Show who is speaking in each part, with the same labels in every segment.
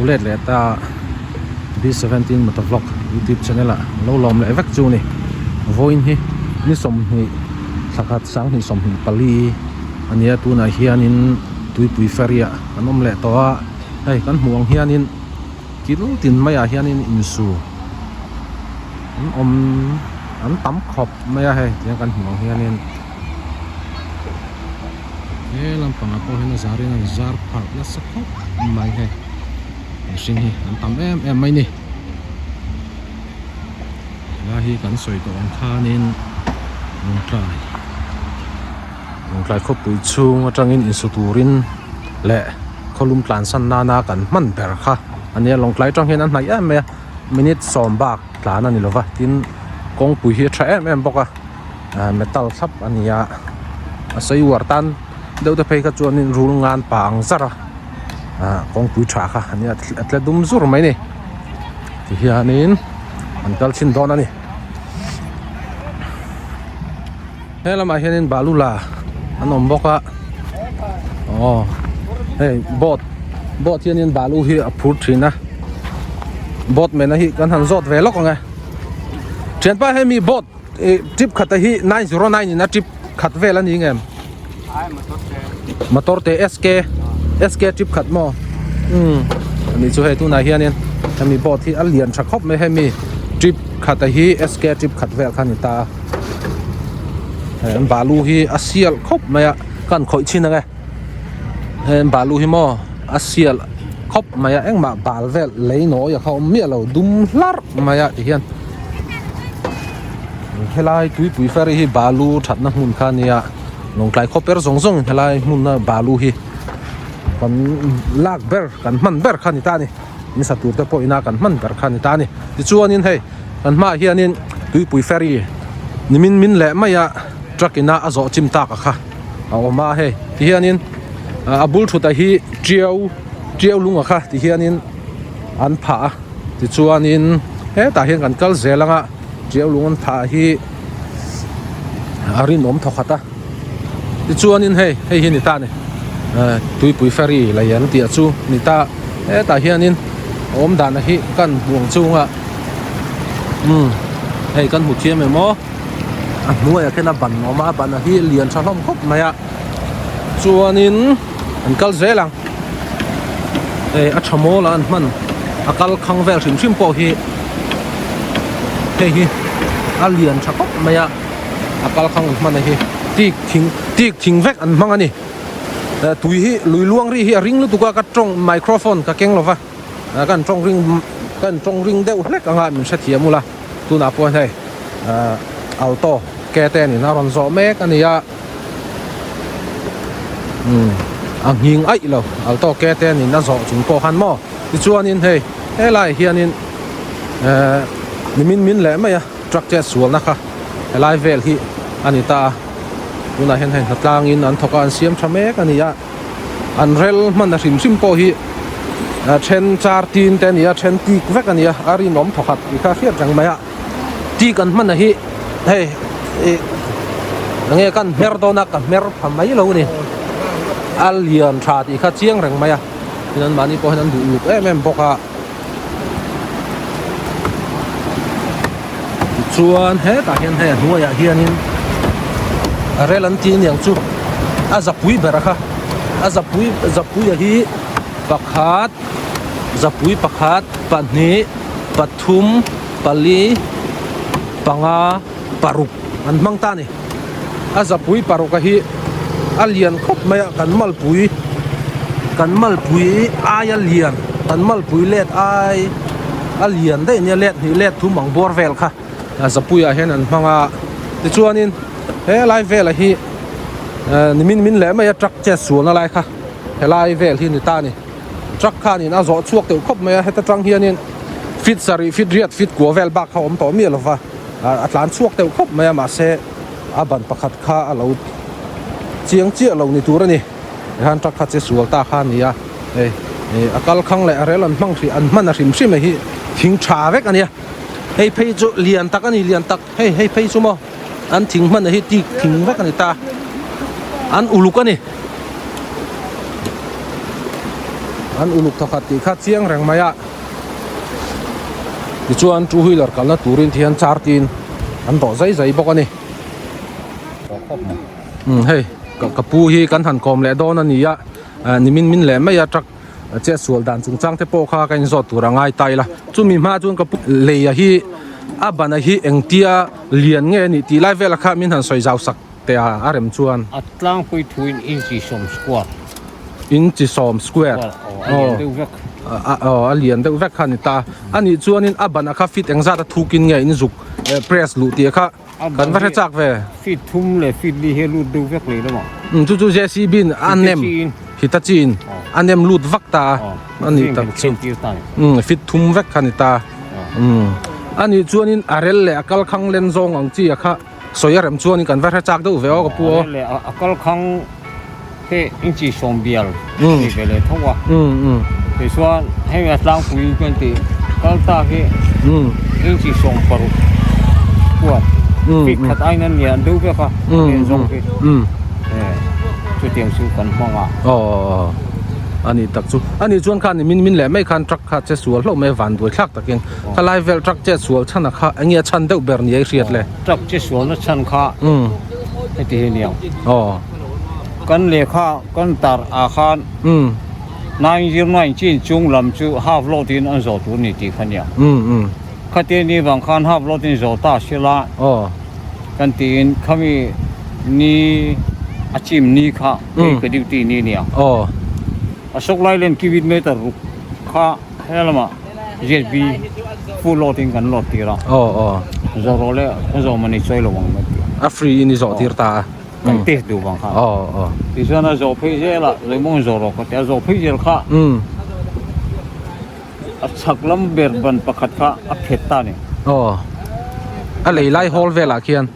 Speaker 1: let le ta B17 motovlog YouTube channel a lo lom le vek chu ni voin hi ni som hi thakat sang ni som hi pali ania tu na hianin tuipui feria anom le to a hei kan muang hianin kil tin maya hianin insu an tam khop maya hei tiang kan muang hianin lampang ako hen zarin ang zar park na sakop mai he sing hi an tam em mai ni lahi kan soi to ang khanin nong tlai khop pui chung atangin insuturin le kholum tlan san na kan man ber kha ania long tlai tang hen an mai em minute som bak tlan ani lova tin kong pui hi tha em boka metal thap ania asai wartan đâu ta phải cái chuyện nên rùi ngan bảng zara con cúi trả cả anh là đúng rồi mấy này thì hiện nên anh ta xin đón anh thế là mà hiện nên balu là anh ông bóc á hey bot hiện nên balu hi approve trên á bot mình hi cần hàng rót về lóc ngay trên ba hay mi bot trip khát hi 909 na trip khát về là gì em motor te SK chip khat mo ni chu he tu na hian mi bot hi alian tha khop me he mi chip khat hi SK chip khat vel khan ta balu hi asial khop maya kan khoi chin nga balu hi mo asial khop maya engma bal vel leino ya kha mi lo dum lar maya hian helai tui fari hi balu that na mun khan ya nong tlai khoper zong helai mun na balu hi kan lak ber kan man ber khani ta ni ni satur te po ina kan man ber khani ta ni ti chuanin hei kan ma hianin tuipui ferry ni min le maya truck ina azo chim ta ka kha ma he ti hianin abul thuta hi triau lunga kha ti hianin an pha ti chuanin he ta hian kan kal zelanga triau lungan pha hi arin om thokhata ti chuanin hei hi ni ta ni tuipui ferry la yan ti chu ni ta ta hianin om dan hi kan buang chunga hei kan hu thiam e mo nuaya kena ban oma ban hi lian thalom khop maya chuanin an kal zelang a thamo la an man akal khang vel sim po hi hi a lian tha khop maya akal khang man hi tik thing vek an mangani tui hi lui luang ri hi ring lu tuka ka trong microphone ka keng lova kan trong ring deuh hlek anga min sa thiamula tuna po hei auto ke te ni na ron zo mek ania ang hing ai lo auto ke te ni na zo chung po han mo ti chuanin hei helai hianin ni min le ma ya truck che sual na kha helai vel hi anita tuna hen hatlangin an thoka an siam thame kania an rel man na sim po hi then char tin ten ya then tik vek ania ari nom thokhat i kha fiat jang maya ti kan man hi hei nge kan mer do na ka mer phamai lo ni alian tha ti kha chiang rang maya nan mani po han du luk em boka chuan he ta hian he nuaya hianin relantin yang chu azapui beraka azapui hi pakhat pani pathum pali panga paruk an mangta ni azapui paruk hi alian khop maya kan malpui ay alian kan malpui let ay alian dei ni let thu mang bor vel kha azapui a hen an manga ti chuanin he lai vel hi ni min le maya truck che sual na lai kha he lai vel hi ni ta ni truck kha ni na zo chuak te khop maya heta tang hianin fit sari fit riat fit ko vel bak ha om to mi lova atlan chuak te khop maya ma se aban pakhat kha alo chiang chi alo ni tur ani han truck kha che sual ta kha ni ya akal khang le arelan mang thri an man a rim sim hi thing tha vek ania hei phei chu lian tak ani lian tak hei phei chu mo an thing man hi ti thing vek ani ta an uluk ani an uluk thakhat ti kha chiang reng maya ti chuan two wheeler kalna turin thian chartin an do zai bawk ani hei kapu hi kan han kom le don ani ya nimin le maya truck che sual dan chung chang te po kha kan zo turangai taila chumi ma chun kapu le ya hi abana hi engtia lian nge ni ti lai vela kha min han soi jaw sak te a rem chuan
Speaker 2: atlang pui thuin inchi som square
Speaker 1: in chi som square alian deuh vek khan ta ani chuan in abana kha fit engza ta thukin nge in zuk press lu ti kha kan va chak ve
Speaker 2: fit thum le fit li he lu deuh vek le lo
Speaker 1: chu jcb anem hitachin anem lut vakta ani tak chu fit thum vek khan ta ani chuan in arel le akal khang len zong ang chi kha soyarem chuan in kan va chak deuh ve o pu
Speaker 2: le akal khang he inchi som bial ni vele thowa thì xóa hay là lang phụ huynh quen thì các ta cái những chỉ sống paru của việc thật anh nên nhận đâu biết không nên giống cái cho tiền số cần mong à
Speaker 1: ani tak chu ani chuan khan min le mai khan truck kha che sual hlo mai van doi thak takin thalai vel truck che sual chana kha angia chan deuh ber ni ai riat le
Speaker 2: truck che sual nó chan kha cái thì nhiều con lệ kha con tar à khan 909chung lam chu half lot in an zo tu ni ti khania khate ni wang khan half lot in zo ta sila kan tin khami ni achim ni kha ke duty ni nia asok lai len kibit meter kha helma zb full loading kan lot ti ra zo ro le zo mani choi lo wang
Speaker 1: a free ni zo tir ta
Speaker 2: kan test du wang kha ti sana zo phei je la le mong zo ro ka te zo phei je kha a chak lam ber ban pakhat kha a phet ta ni
Speaker 1: a lei lai hol vela khian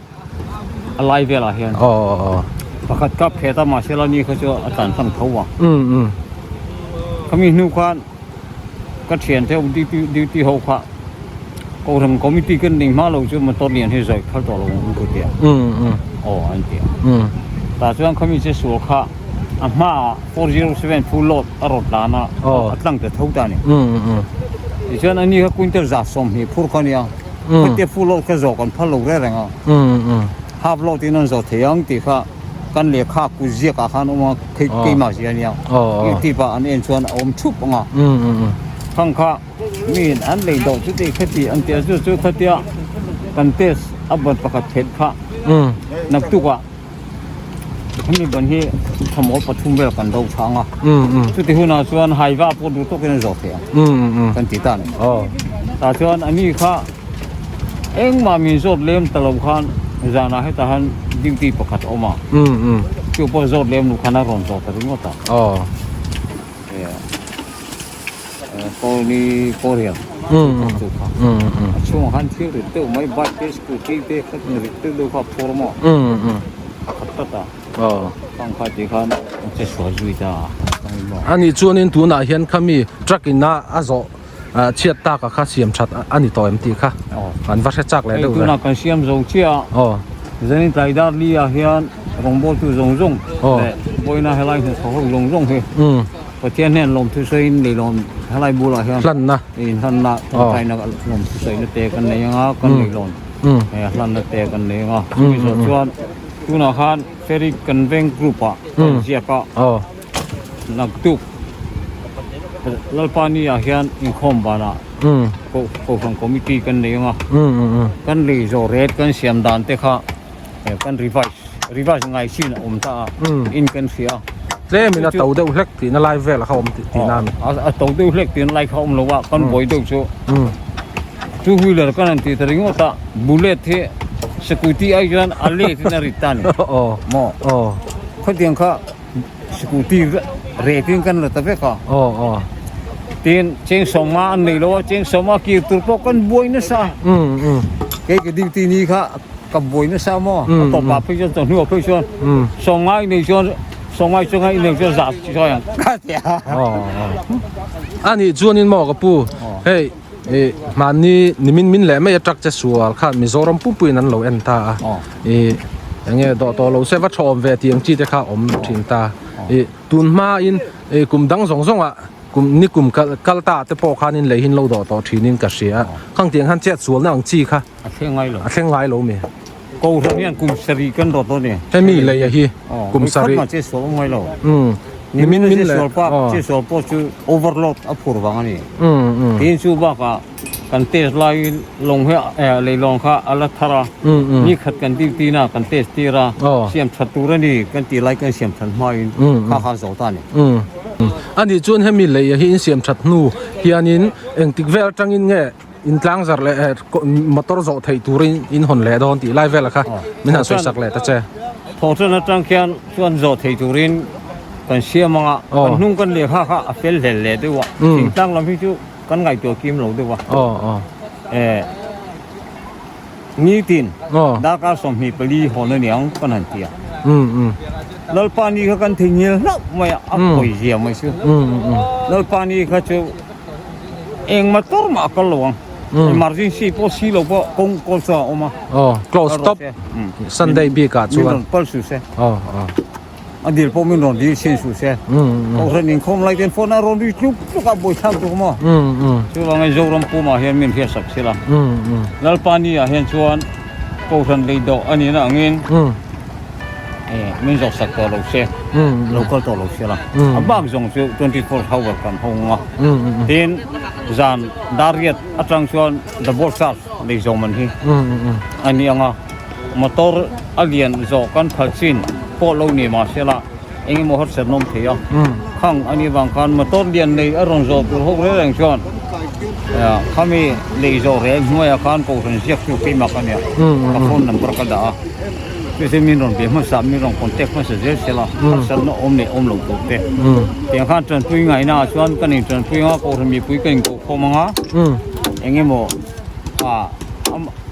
Speaker 2: a lai vela hian pakhat ka pheta ma sela ni kha cho a tan tham thowa khami nu khan ka thian theo duty ho kha ko ram committee kan ning ma lo chu ma to lian he zai khal to lo ngu ko tia anh tia ta chuan khami che su kha a ma 407 full load a rot lana atlang te thau ta ni ti chuan ani ka quintal za som hi phur khania ko te full load ka zo kan phal lo re renga half load tin an zo theyang ti kha kan le kha ku zia ka khan oma ke ma sia nia ti pa an en chuan om thup nga khang kha min an le do chu ti khati an te chu khatia kan tes aban pakhat phet kha nak tu ka khami ban hi thamo pathum ber kan do thanga chu ti huna chuan haiwa po du to ken zo thea kan ti ta ni ta chuan ani kha eng ma min zot lem talo khan zana he ta han duty pakhat oma chu po zot lem nu khana ron zo ta ringo ta ko ni korean chung han thil ri te mai ba te scooty te khat ni te do kha formo khatta ta khang kha ti khan che so zui ta
Speaker 1: ani chuan in tuna hian khami truck in na azo chiat ta ka kha siam that ani to em ti kha an va se chak le do
Speaker 2: tuna kan siam zo chia zani tai dar li a hian rongbol tu zong zong boina helai se so zong zong he có tiền nên lồng thứ xây để lồng hai bu là hiện
Speaker 1: lần na
Speaker 2: lần na cái nó lồng thứ xây nó tè cái này ngã cái này lồng lần nó tè cái này ngã bây giờ chuan tu nào khan ferry conveying group à gì cả nặc tu lalpani à hiện in khom ba na có phòng committee cái này ngã cái này rồi red cái xiêm đàn tê kha cái revise ngày xin ta in cái phía
Speaker 1: le mina tàu deuh hlek ti na lai vel kha om ti nan
Speaker 2: a tàu deuh hlek tin lai kha om lo wa kan boi deuh chu two wheeler kan ti tringo ta bullet the scooty ai jan alle tin ritan mo kho tiang kha scooty re tin kan la ta ve kha tin cheng soma an nei lo cheng soma ki tur po kan boi na sa ke duty ni kha ka boi na sa mo to pa phe jon nu phe jon songai nei jon songai nei cho za cho yang ka tia
Speaker 1: ani chuan in mo ka pu hey mani nimin le mai truck che sual kha mizoram pupuin an lo en ta ange do to lo se va thom ve tiang chi te kha om thin ta tun ma in kum dang zong zong a กุมนี่กุมกัลตาแต่พอขานินเลยหินเราดอต่อทีนินกระเสียข้างเตียงหันเจ็ดสวนนั่งจีค่ะ
Speaker 2: เท่งไงเหรอ
Speaker 1: เท่งไรโลมี
Speaker 2: กูทำเนี่ยกุมสรีกันรถตัวเนี่ย
Speaker 1: ให้มีเลยฮีกุมสรี
Speaker 2: มาเจ็ดสวนไงเหรอ
Speaker 1: นี่มินเลย
Speaker 2: เจ็ดสวนป้าเจ็ดสวนป้าชื่อโอเวอร์โหลดอัพพูดว่างี้ทีนชูบ้ากันเตสไลลงให้เลยลงค่ะอัลทาระนี่ขัดกันตีน่ะกันเตสตีระเสียมชัดตัวนี่กันตีไลกันเสียมชัดมาอินข้าโซตานี่
Speaker 1: อันนี้จวนให้มีเลยฮีอินเสียมชัดนูฮีอันนี้เองติกเวลจังอินเงอินทางสักเลยมอเตอร์โซไทยตูรินอินหอนเลยดอนตีไลเวลค่ะไม่น่าสวยสักเลยแต่เจ้
Speaker 2: พอเจ้านักจังเขียนชวนโซไทยตูรินกันเสียมังกันนุ่งกันเลี้ยค่ะเฟลเล่ด้วยวะทิ้งตั้งลำพิจูกันไงตัวกิมเราด้วยวะนี่ตินดาการสมหิปลีหอนเหนียงกันหันเตียแล้วปานีเขากันทิ้งเงี้ยแล้วไม่อัพไปเยี่ยมไม่ซื้อแล้วปานีเขาจะเองมาตัวมากันหลวงemergency พอสิเราพอกงกอลซ่าออกมา
Speaker 1: close stop Sunday บีกัดชวน
Speaker 2: เปิดสุดเสียอันเดียวพอมีนอนดีเช่นสุดเสียโอ้เรื่องคอมไลน์เต็มโฟนอารมณ์ดีจุกกับบุยทำตัวมั้งช่วงไงโจรมปูมาเห็นมีเพียสักสิละแล้วปานีเห็นชวนกูทันเลยดอกอันนี้นะเงินมีจอกสักตัวเราเสียเราก็ตัวเราเสียละบางจงช่วย24 hours กันห้องอ่ะทีนจานดาริยอัตรังชวนดับเบิลซัสในจงมันที่อันนี้อ่ะมอเตอร์อเลียนจอกันพัดซินพอเราเนี่ยมาเสียละเองมหัศจรรย์นมเทียข้างอันนี้บางคันมอเตอร์เลียนในอารมณ์จอตัวหกเรื่องชวนเขามีเลยจอเรื่องหัวอาคารกูทันเสียคิวปีมากันเนี่ยกับคนนั้นประกาศคือจะมีรองเบียร์มาสามมีรองคอนแทคมาเสียเสียละฉันน้อมเนี่ยอมหลงตัวเต้เพียงข้าจนปุยไงน่ะชวนกันนี่จนปุยว่ากูทำมีปุยกันกูพอมังอ่ะเองโม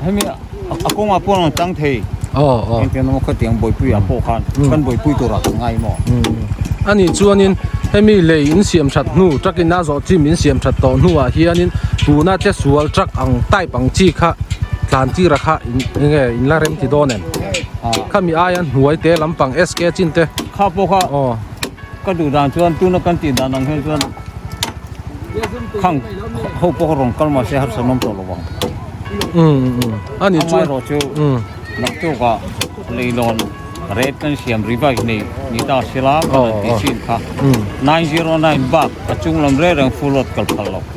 Speaker 2: ให้มีอากูมาพูดน้องตั้งทีเองเป็นน้องเขาเตียงบ่อยปุยอ่ะพอขันกันบ่อยปุยตัวละไงโม
Speaker 1: อันนี้ชวนนี่ให้มีเลยอินเสียมชัดนู่จักอินน่าจะจิมอินเสียมชัดต่อนู่อ่ะเฮียนี่ปูน่าจะสวลจักอังใต้ปังจีค่ะทานที่ราคาอินลาเรมที่โดนเนี่ยข้ามีอายันหวยเตะลำปังเอสเกจินเตะ
Speaker 2: ข้าพวกข้าก็ดูด่านชวนตู้นักการตีด่านนังเฮชวนข้างเขาพวกรองกันมาเสียหัดสนมตัวละวัง
Speaker 1: อันนี้
Speaker 2: ช่วยรอชูนักโจก็เลยลอนเรทกันเสียมรีบายนี่ตาศิลาที่สินค่ะ909บาทจุงลำเรื่องฟูลอดกัลพัลล์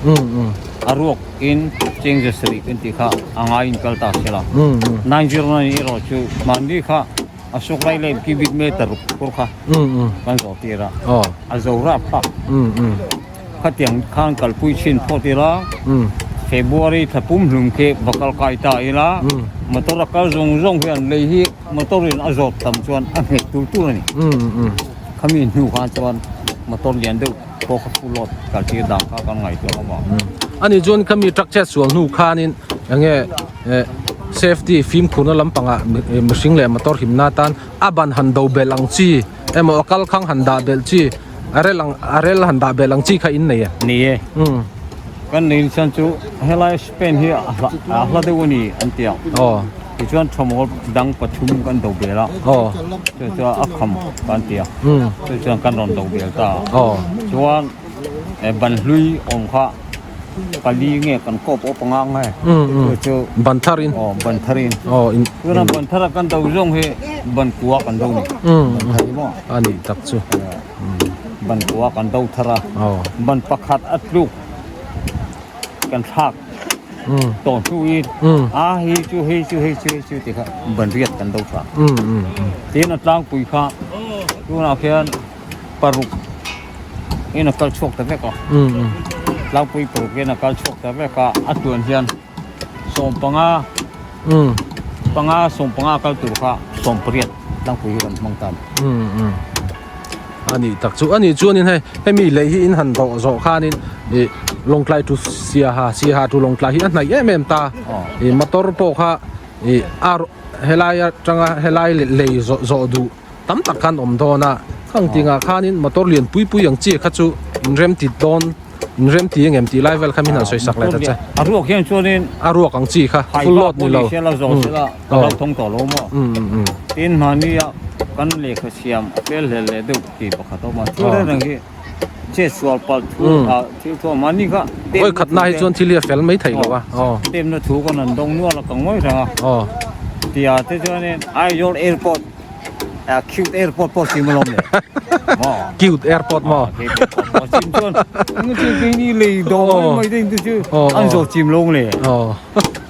Speaker 2: อารวกอินเจงเจสรีกันที่ข้าอ่างอินกัลตาศิลา909รอชูมันดีข้าอาสุกไรเล่กิบิดเมตรกุลข้ากันสอตีระอาจจะรับปะข้าเตียงข้างกัลปุยชินพอตีระFebruari ถ้าปุ่มหลุมเก็บบักไก่ตายละมาตัวรักก็จงเพียงเลยที่มาตัวเรียนอาจจะทำชวนอันเหตุตัวนี่ขมิ้นหูข้าชวนมาตัวเรียนดูพวกฟุลอดกับที่ดังข้ากันไงตัวเขาบอก
Speaker 1: อันนี้ชวนขมิ้นจักเจ็ดส่วนหูข้านี่ยังไงsafety ฟิล์มคุณลำปังอ่ะมือสิงเลยมาตัวหิมนาตันอาบันหันดาวเบลังจีมอคัลขังหันดาเบลจีอะไรหันดาเบลังจีข้าอินเนี่ย
Speaker 2: นี่กันนี่ฉันจูเฮลัยสเปนเฮียอาเดวันนี้อันเดียวที่ชวนชมว่าดังประชุมกันดาวเบลละจะอักขมกันเดียวชวนกันรอนดาวเบลตาชวนบันลุยองค์ข้าปลีเงี้ยกันก็ปปังไง
Speaker 1: บันทาริน
Speaker 2: บันทารินคือนั่นบันทาร์กันดาวจงเฮบันกัวกันดาวนี่
Speaker 1: อันนี้ตักจู
Speaker 2: บันกัวกันดาวทาระบันปักขัดอัดลูกกันทักตอนช่วยเฮ้ยช่วยที่ข้าบันเรียดกันดาวทาที่นั่นตั้งปุยข้าดูน่าเพียนปรุกนี่นักการชกแต่แม่ก็เราปุยปรุกนี่นักการชกแต่แม่ก็อัดตัวเฮียนส่งปังส่งปังกันตัวข้าส่งเปรียดตั้งปุยกันมังตัน
Speaker 1: อันนี้ตักจูอันนี้ชวนนี่ให้มีเลยที่อินหันโตโซข้านี่ลงไกลทุเสียหาทุลงไกลที่อันไหนเมมตามาตอร์โปข้าเฮลัยจังเฮลัยเลยโซดูตั้มตักขันอมโดนะข้างที่ข้านี่มาตอร์เลียนปุยอย่างจีข้าจูเริ่มติดโดนเริ่มที่ยังที่ไลฟ์เวลข้ามีน่าสวยสักเลยแต่ใช่
Speaker 2: อารวกยังชวนนี่
Speaker 1: อารวกของจีค่ะฟุลโลดนี่เรา
Speaker 2: เราท่องต่อลมอินมานี่กันเล็กเสียมเป็นเลยดูที่ปกติมาช่วยเรื่องที่ เจ็ดส่วนปัดทูที่ทั่วมันนี่ก็
Speaker 1: โอ้ยขัดนายจวนที่เรียกเฟลไม่ไทยหรอวะอ๋อ
Speaker 2: เต็มนะถูกกันนั่นตรงนู้นเรากังวลใช่ไหม
Speaker 1: อ๋อ
Speaker 2: เดี๋ยวที่จวนนี่ไอโยนแอร์พอร์ตคิวแอร์พอร์ตพอชิมลงเลย
Speaker 1: คิวแอร์พอร์ตมอ
Speaker 2: ชิมจวนมันจะเป็นนี่เลยโดไม่ได้ที่ชื่ออันโซชิมลงเลยอ๋อ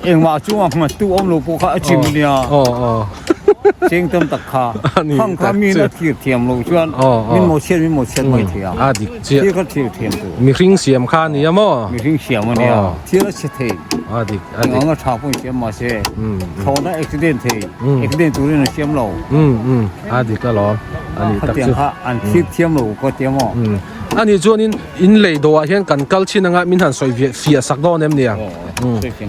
Speaker 2: เองว่าช่วงมาตู้อมลูกพวกเขาชิมเนี่ยอ๋อเชียงต้มตะขาข้างข้ามีนักเทียมลงชวนมีหมดเชียนไม่เทียม
Speaker 1: ดิเชีย
Speaker 2: ก็เทียมตัว
Speaker 1: มีริงเสียมข้านี่มั้ง
Speaker 2: มีริงเสียมมันเนี่ยเทียละเชีย
Speaker 1: ดิ
Speaker 2: น้องก็ชาวพุ่งเชียมมาเช่เขาได้อุบิเหตุอุบิเหตุตัวนี้เชียมเรา
Speaker 1: ดิก็รออันนี้
Speaker 2: ตักชื่ออันเทียมเราก็เทียมอ่ะ
Speaker 1: อันนี้จวนอินเลยตัวเห็นกันกัลชินงะมินหันสวยเฟียสักโดนเอ็มเนี่ย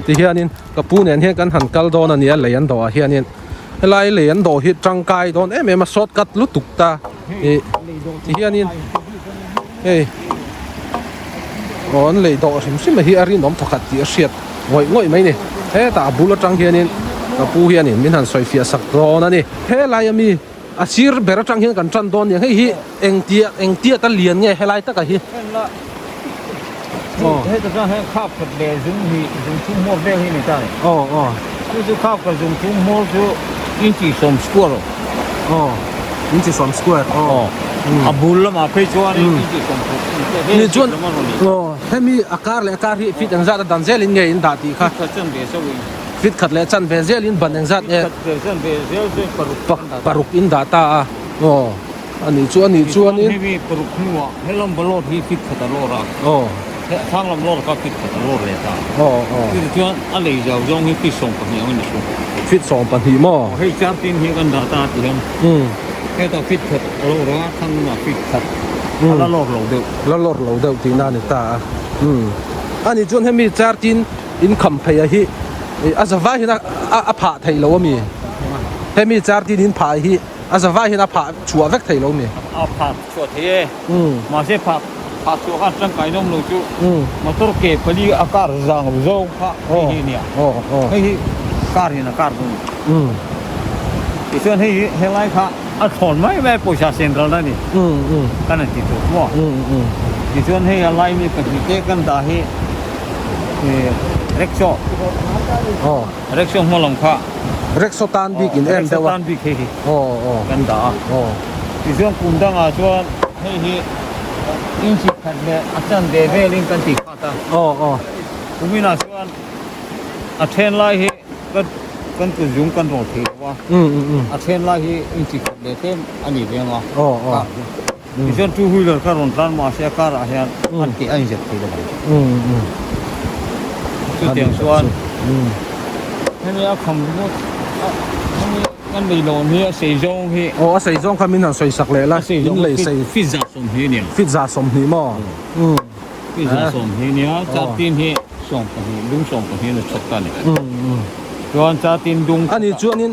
Speaker 1: ที่เฮียนี่กับปูเนี่ยเห็นกันหันกัลโดนเนี่ยเลยอันตัวเฮียนี่ลายเลยอันโดฮิตจังกายโดนมาสดกัดลุตุกตาที่เฮียนี่อ๋อเลยโดสิมาเฮียรินน้องถกัดที่เสียดง่อยไหมเนี่ยแต่บุลจังเฮียนี่กับปูเฮียนี่มินหันสวยเฟียสักโดนนี่ลายมีอาชีพเบรจังเฮียกันจันโดนอย่างเฮียเองเตี้ยตะเลียนไงลายตะกันเฮีย
Speaker 2: ให้ตะกันให้ข้าวผัดเบซุ่มชุ่มหม้อเบให้นี่ได้คือข้าวกับชุ่มหม้อคืออินทรีย์สมสกัวร์
Speaker 1: อินทรีย์สมสกัวร์
Speaker 2: บุลละมาเพื่อชวนอินทรีย์สมสกัวร์
Speaker 1: นี่ชวนให้มีอาการเลยอาการที่ฟิตอันจัดดันเซลินไงอินดาตีค่ะฟิตขัดเลยจันเวเซลินบันอันจัดเนี่ยปารุกอินดาตาอันนี้ชวนนี่
Speaker 2: ให้มีปารุกหัวให้ลำบากที่ฟิตขัดโลระทางลำโลก็ฟิตขัดโลเลยตาคือชวนอะไรจะย่องให้ฟิตส่งปัญญามันนี่
Speaker 1: ฟิตส่งปัญญาหม้อ
Speaker 2: ให้จับตีนให้กันดาตาตีนให้ตัวฟิตขัดโลระทั้งมาฟิตขัดแล้วโลดเหลาเ
Speaker 1: ดิมที่นั่นนี่ตาอันนี้ชวนให้มีจับตีนอินคัมเพย์ฮีอาจจะว่าเห็นอาผาไทยเรามีให้มีจับตีนอินผาฮีอาจจะว่าเห็นอาผาชัวเวกไทยเรามี
Speaker 2: อาผาชัวเทมาเสียผาชัวกันจังไก่นมลูกจูมาตัวเก็บพอดีอากาศจังโจ้ผาที่เนี่ยให้การเห็นอากาศตรงที่ส่วนให้ไล่ผาอัดถอนไม่แม่ปูชาเซนเราได้นี่กันนั่นที่ตัวมั่วที่ส่วนให้ไล่มีปฏิเกกันได้ให้เร็กโซ่เร็กโซ่มาลงผา
Speaker 1: เร็กโซตันบิ๊กอินเอ็ม
Speaker 2: เร็กโซตันบิ๊กเฮ้กันได้ที่ส่วนคุณตั้งอาช่วยให้อินชิคัดเนี่ยอาจารย์เดวิลิงกันติดข้าตาคุณมีน่าส่วนอาเทนไล่เฮกันกุยุ่งกันรอทีว่าอาเทนไล่เฮอินชิคัดเนี่ยเต็มอันนี้เรียงว่าที่ส่วนทูหุยเลยก็รอนตันมาเสียการอาเฮียนอันที่อันจะทีละสุดที่ส่วนให้มีคำพูดกันไม่ลงเนี่ยสี่จงที่
Speaker 1: สี่จงเขามีหนังสวยสักเลยละ
Speaker 2: ยิงเลยสี่ฟิซ่าสมที่เนี่ย
Speaker 1: ฟิซ่าสมที่มั้ง
Speaker 2: ฟิซ่าสมที่เนี่ยจัดตีนที่ส่งไปลุงส่งไปที่นี่ชัดกันเนี่ยส่วนจัดตีนดุง
Speaker 1: อันนี้ชวนนี่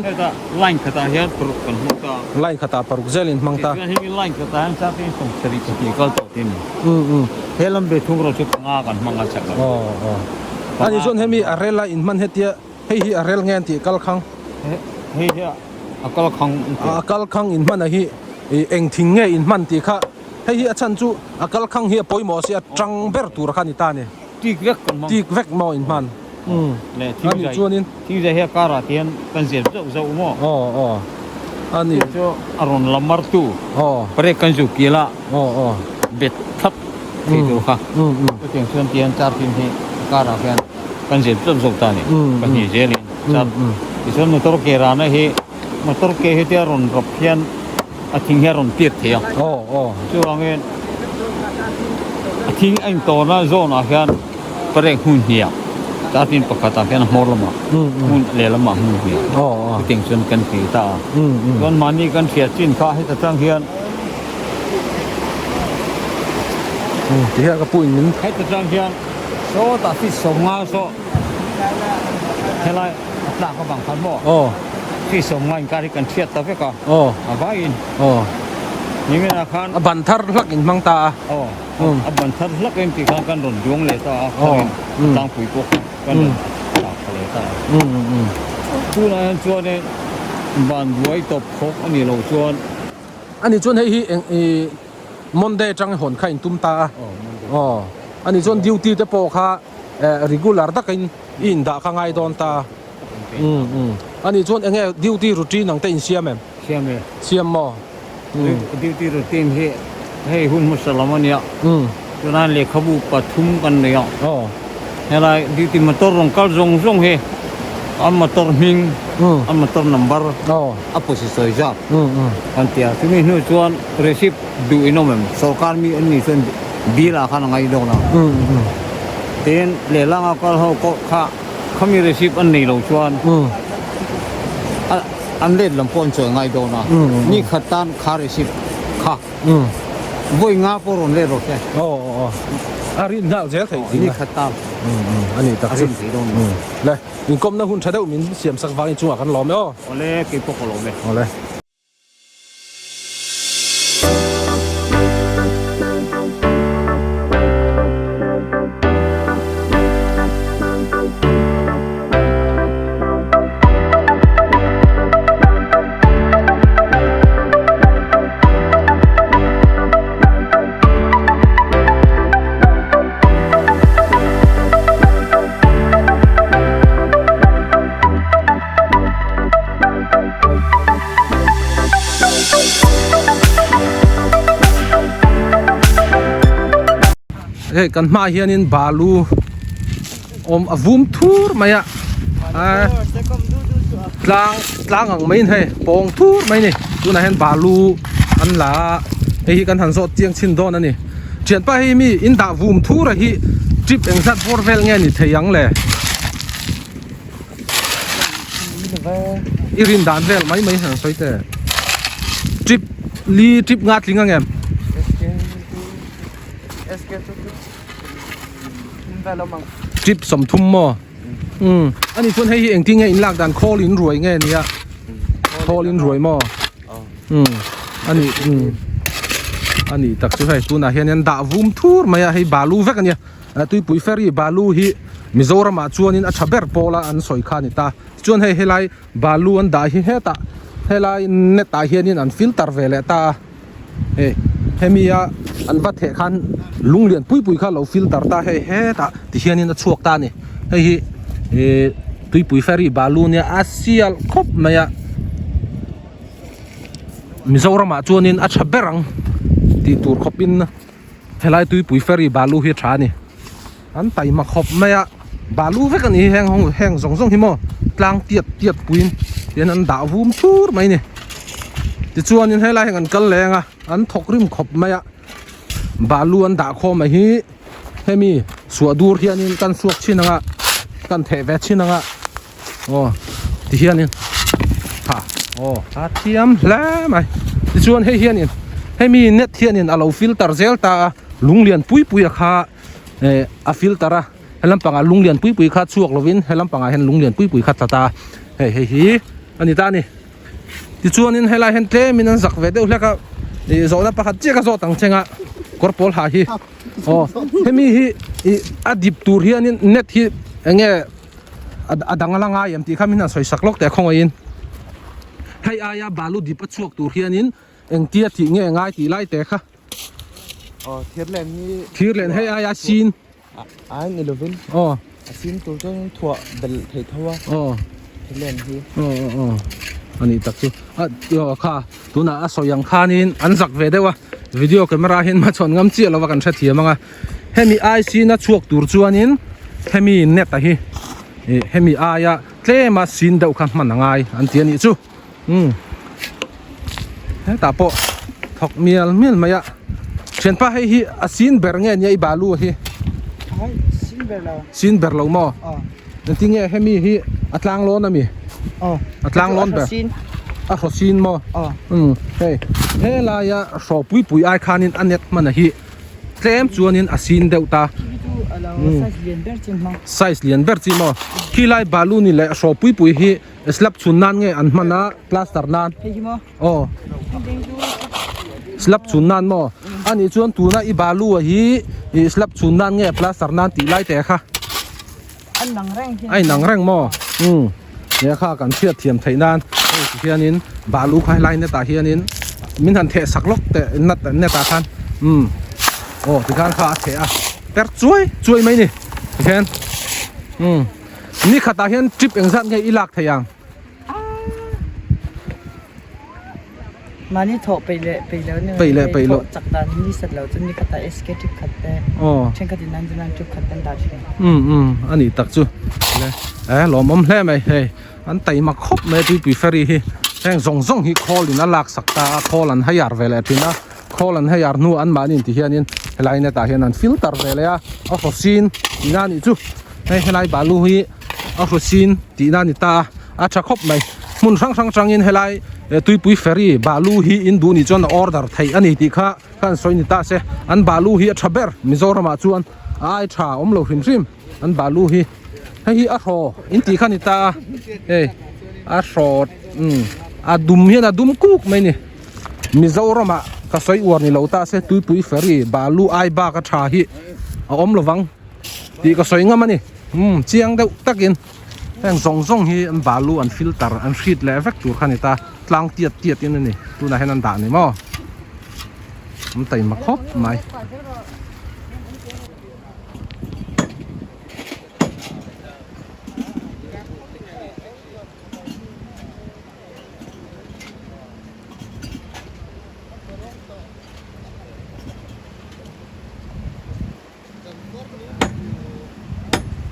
Speaker 2: ไลน์ขตาเฮียปรุกกันมั่งตา
Speaker 1: ไลน์ขตาปรุกเจลินมั่งตา
Speaker 2: ส่วนที่ไลน์ขตาจัดตีนส่งสริปที่ก็ตัวตีนเฮลัมเบทุงเราชุดงากันมั่งกันชักกัน
Speaker 1: อันนี้ชวนให้มีอะไรละอินมันเฮตีให้อะไรเงี้ยที่กัลคัง
Speaker 2: เฮียกั
Speaker 1: ลคังอินมันเฮียเองทิ้งเงี้ยอินมันที่ข้าให้เฮียฉันจูกัลคังเฮียปอยหมอเสียจังเบอร์ตัวรักนิตาเนี่ย
Speaker 2: ตีเวกกันมั้ง
Speaker 1: ตีเวกมออินมัน
Speaker 2: อันนี้ชวนนี่ที่จะเฮียการ์เตียนกันเสียบจะอุ้ม
Speaker 1: อันนี้
Speaker 2: จูอารอนลามาร์ตูเปรกันจูกีละเบ็ดทับที่ตัวข้าก็จึงชวนเตียนจับทีมที่การ์เตียนกันเสียบจะตาเนี่ยกันนี่เจลินจับที่ส่วนมอเตอร์เกรานะเฮมอเตอร์เกเฮที่รอนรบเพียนอาทิงเฮรอนเปียดเทียช่วงนี้อาทิงไอ้ตัวน่ะโซนอาเฮียนเปรกหุ่นเหี่ยจัดเป็นปกติเพียนมอลมาหุ่นเลี้ยละมาหุ่นเหี่ยติงส่วนกันที่ตาส่วนมันนี่กันเสียจินข้าให้ตะจังเฮียน
Speaker 1: ที่เฮียก็พูดอย่างนี้
Speaker 2: ให้ตะจังเฮียนโซตาฟิสงาโซเฮ้ยไรหลักก็บังคับบ่ที่สมัยการที่กันเทียบตัวก็อะไรอินนี่ไม่น่าขัน
Speaker 1: บันทัดลักอินมังตา
Speaker 2: บันทัดลักอินที่กันรอนยงเลยตาตั้งปุ๋ยพวกกันหลักเลยตาผู้นั้นชวนเนี่ยบันรวยตบพกอันนี้เราชวน
Speaker 1: ให้ Monday จังหนข้าอินตุ้มตาอ๋ออันนี้ส่วน duty จะโปค่ะregular ตักอินด่าข้างไงโดนตาอันนี้ส่วนเงี้ย duty routine นั่งเต้นเสียมเสียมมั้ง
Speaker 2: duty routine ให้หุ่นมุสลิมเนี่ยฉะนั้นเลยขบูปฐุมกันเนี่ยอะไร duty มาตรองก็รงเฮอันมาตรมิงอันมาตร number อัปสิสอยจ้าอันที่ที่มีนู่นส่วน receipt ดูอินโนเมมสการมีอันนี้ส่วนบิลอาคารไงดองนะเต็นเลี้ยงอาการเขาเขามี receipt อันนี้ลงส่วนอันเล่นลำพอนสวยไงดองนะนี่ขัดตันค่า receipt ค่ะบ่อยงาปรนเล่นรถเลย
Speaker 1: อารินน่าเจ๊ถ่ายจริง
Speaker 2: นี่ขัดตัน
Speaker 1: อันนี้ตักสิเลยยิ่งก้มนะหุ่นชาเดวมินเสียมสักวันจังหวะกันล้อมอ๋อ
Speaker 2: เลยกี่พวกล้อม
Speaker 1: อ๋อเลยกันมาเฮียนินบาลูวุมทูร์มายะกลางไม่เห็นปองทูร์ไม่นี่ดูนะเห็นบาลูอันละไอ้กันหันโซเจียงชินโดนั่นนี่เฉียนไปมีอินดาวุมทูร์อะฮีจิบเอ็งสัตว์ฟอร์เวลเงี้ยนี่เทียงเลยอีรินดานเวลไม่หันสวยแต่จิบลีจิบงัดลิงเงี้ยจิบสมทุมมั้งอันนี้ส่วนให้เองที่ไงอินลากดันคอลินรวยไงเนี่ยคอลินรวยมั้งอันนี้ตักสุดให้ตัวน่ะเห็นยันดาวุมทูร์มาให้บาลูเวกันเนี่ยตุยปุยเฟรีบาลูฮีมิโซรามาชวนอินอัชเบอร์โปลาอันสอยขานิตาชวนให้เฮลัยบาลูอันดาฮีเฮตาเฮลัยเนตาเฮียนินอันฟิลเตอร์เวลตาเฮมีอันวัดเหขันลุงเลียนปุยข้าเราฟิลเตอร์ตาเฮตาที่เฮียนินชวกตานี่เฮ้ตุยปุยเฟรีบาลูเนี่ยอาเซียลคบมายะมิโซรามาชวนอินอัชเบรังที่ตูร์คบินเฮลัยตุยปุยเฟรีบาลูเฮชานี่อันไตมาคบมายะบาลูเวกันนี่แห้งสองหิมอกลางเตียดปุยเดี๋ยวนั้นด่าวูมทูร์ไหมนี่ที่ชวนอินเฮลัยกันกันแรงอ่ะอันทกริมคบมายะบาลูอันด่าคอมาฮีเฮมีสัวดูร์เฮียนินกันสวกชินังอ่ะกันเทเวชินังอ่ะโอ้ที่เฮียนินฮ่าโอ้อาเทียมแล้วไหมที่ชวนให้เฮียนินให้มีเน็ตเฮียนินเอาฟิลเตอร์เซลตาลุงเลียนปุยข้าอาฟิลเตอร์ให้ลำปังลุงเลียนปุยข้าสวกลวินให้ลำปังเห็นลุงเลียนปุยข้าตาเฮ้อันนี้ตานี่ที่ชวนนินให้ลายเห็นเทมินันสักเวเดียวแล้วก็โซนประคัตเจ้าก็โซตั้งเชงอ่ะกอร์ปอลหาฮีโอ้ให้มีฮีอดีตตัวเฮียนินเน็ตฮีเงี้ยดังอะไรง่ายที่ข้ามินันสอยสักล็อกแต่ของอินให้อายาบาลูดิปัชวกตัวเฮียนินเอ็งเตี้ยที่เงี้ยง่ายที่ไล่แต่ค่ะ
Speaker 3: เทียร์เลนนี่
Speaker 1: ทีร์เลนให้อายาซีน
Speaker 3: นี่เลวินซีนตัวเจ้าถั่วเบลเททัวเทียร์เลนที่
Speaker 1: อันนี้ตักสิเดี๋ยวค่ะตัวน่ะสอยยังข้านินอันสักเวเดวะวิดีโอแคมราเห็นมาชนงำเจี๊ยเราว่ากันเสียมั้งอ่ะให้มีไอซีน่ะชวกตัวจวนนินให้มีเน็ตอะฮีให้มีอายาเล่มาซีนเดาขันมันง่ายอันเทียนี่จูให้ตาโปถกเมียลมายะเช่นป้าให้ฮีซีนเบร์เงี้ยไอ้บาลูฮีซีนเบร์เราหม้อนั่นที่เงี้ยให้มีฮีอัตลางร้อนนะมีอัตลางร้อนแบบขอซีนหม้อเฮ้ลายะสอบปุยไอคานินอันเน็ตมันนะฮีเต็มจวนนินซีนเดาตาไซส์เลียนเบอร์จิมอขี้ไล่บาลูนี่แหละสอบปุยฮีสลับชุนนั่นไงอันมันนะพลาสเตอร์นั่นสลับชุนนั่นมออันนี้ชวนตัวน่ะอีบาลูฮีสลับชุนนั่นไงพลาสเตอร์นั่นตีไล่แต่ค่ะไอ้หนังแรงมอเนี่ยค่ะกันเชียดเทียมไทยนั่นเฮียนินบาลูใครไล่เนี่ยตาเฮียนินมินทันเทสักล็อกแต่นัดเนี่ยตาคัน โอ้ที่การขาเถอะแต่ช่วยไหมนี่เห็นนี่ขัดตาเห็นจิบเองสั่นไงอีหลักเทียง
Speaker 3: มานี่โถไปแล้วเนี่ยไปจากตอนนี้เสร็จแล้วจะนี่ขัดตาเอสเกติขัดแต่เช่นขัดที่นั่นจะนั่นจุดขัดเป็นดาชิ
Speaker 1: อันนี้ตักจูเลยหลอมแหลมเฮ้ยอันไตมาครบเมื่อที่ปีเฟรีแห่งส่งฮิคอลินะหลักสักตาคอลันให้ยาร์เวลที่นะคอลันให้ยาร์นูอันมานี่ที่เฮียนี่ไลน์เนี่ยตาเฮียนั่นฟิลเตอร์เวลอะเอาขซินที่นั่นนี่จูให้ไลน์บาลูฮีเอาขซินที่นั่นนี่ตาอาจจะครบไหมมุนช่างอินให้ไลน์ตุยปุยเฟรีบาลูฮีอินดูนี่จนออเดอร์ไทยอันนี้ที่ข้ากันสวยนี่ตาเสอันบาลูฮีทับเบอร์มิโซรามาจวนไอชาอมโลริมอันบาลูฮีให้ฮีอัทโรอินที่ข้านี่ตาอัทโรอาดุมเฮียนะดุมกุกไหมนี่มิโซรามาก็สวยอวดนี่เราตาเสตุยปุยเฟรีบาลูไอบากระชาฮีอมโลวังที่ก็สวยงามมันนี่เจียงเดาตักินแห่งส่งฮีอันบาลูอันฟิลเตอร์อันชีดเลเวกจูขันนี่ตาลางเตียดนี่ตัวไหนให้นันด่านี่มั้งมันไต่มาครบไหม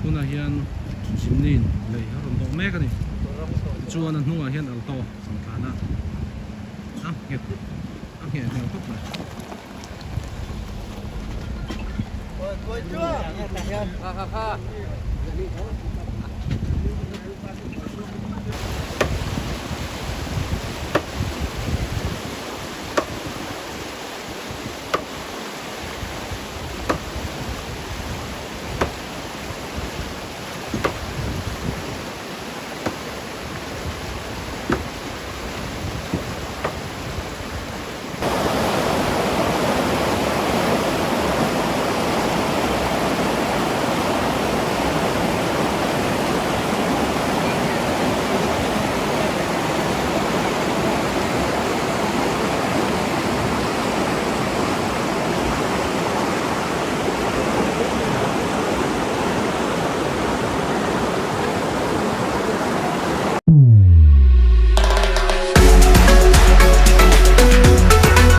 Speaker 1: ตัวไหนเฮียนชิมนินเลยฮะรวมตัวแม่กันนี่จวนนั่นหัวเฮียนอัลโตสำคัญนะเก็บเห็นทุกเลย